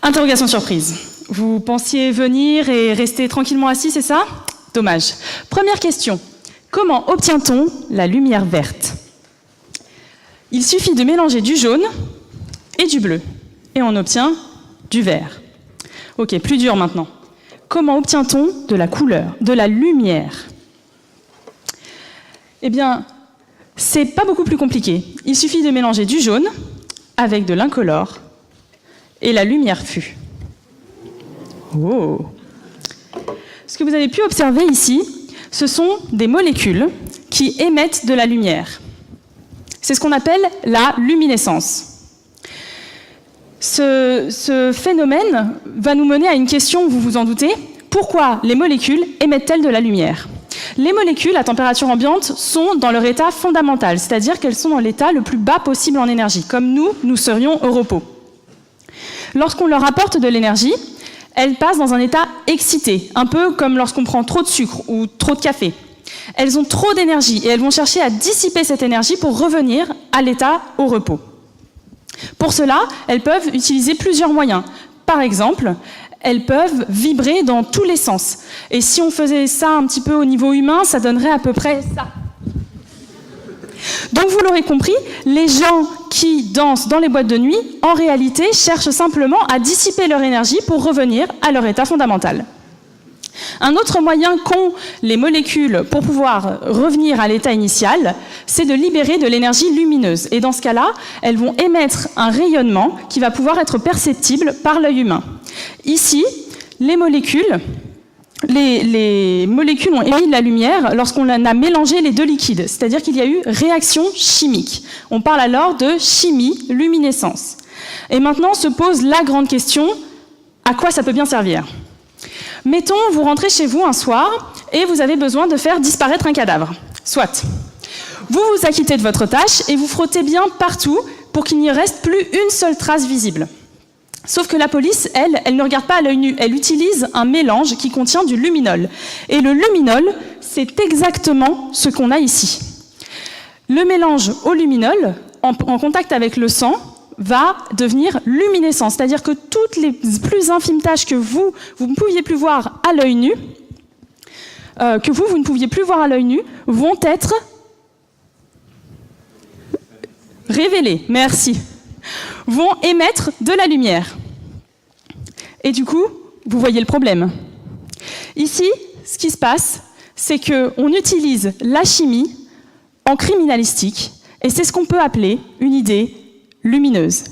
Interrogation surprise. Vous pensiez venir et rester tranquillement assis, c'est ça? Dommage. Première question. Comment obtient-on la lumière verte? Il suffit de mélanger du jaune et du bleu. Et on obtient du vert. Ok, plus dur maintenant. Comment obtient-on de la couleur, de la lumière? Eh bien, c'est pas beaucoup plus compliqué. Il suffit de mélanger du jaune avec de l'incolore et la lumière fut. Oh! Ce que vous avez pu observer ici, ce sont des molécules qui émettent de la lumière. C'est ce qu'on appelle la luminescence. Ce phénomène va nous mener à une question, vous vous en doutez. Pourquoi les molécules émettent-elles de la lumière? Les molécules à température ambiante sont dans leur état fondamental, c'est-à-dire qu'elles sont dans l'état le plus bas possible en énergie, comme nous serions au repos. Lorsqu'on leur apporte de l'énergie, elles passent dans un état excité, un peu comme lorsqu'on prend trop de sucre ou trop de café. Elles ont trop d'énergie et elles vont chercher à dissiper cette énergie pour revenir à l'état au repos. Pour cela, elles peuvent utiliser plusieurs moyens. Par exemple, elles peuvent vibrer dans tous les sens. Et si on faisait ça un petit peu au niveau humain, ça donnerait à peu près ça. Donc vous l'aurez compris, les gens qui dansent dans les boîtes de nuit, en réalité, cherchent simplement à dissiper leur énergie pour revenir à leur état fondamental. Un autre moyen qu'ont les molécules pour pouvoir revenir à l'état initial, c'est de libérer de l'énergie lumineuse. Et dans ce cas-là, elles vont émettre un rayonnement qui va pouvoir être perceptible par l'œil humain. Ici, les molécules ont émis de la lumière lorsqu'on a mélangé les deux liquides, c'est-à-dire qu'il y a eu réaction chimique. On parle alors de chimie-luminescence. Et maintenant se pose la grande question, à quoi ça peut bien servir ? Mettons, vous rentrez chez vous un soir et vous avez besoin de faire disparaître un cadavre. Soit. Vous vous acquittez de votre tâche et vous frottez bien partout pour qu'il n'y reste plus une seule trace visible. Sauf que la police, elle ne regarde pas à l'œil nu, elle utilise un mélange qui contient du luminol. Et le luminol, c'est exactement ce qu'on a ici. Le mélange au luminol, en contact avec le sang, va devenir luminescent, c'est-à-dire que toutes les plus infimes taches que vous ne pouviez plus voir à l'œil nu, vont être révélées, merci, vont émettre de la lumière. Et du coup, vous voyez le problème. Ici, ce qui se passe, c'est qu'on utilise la chimie en criminalistique, et c'est ce qu'on peut appeler une idée lumineuse.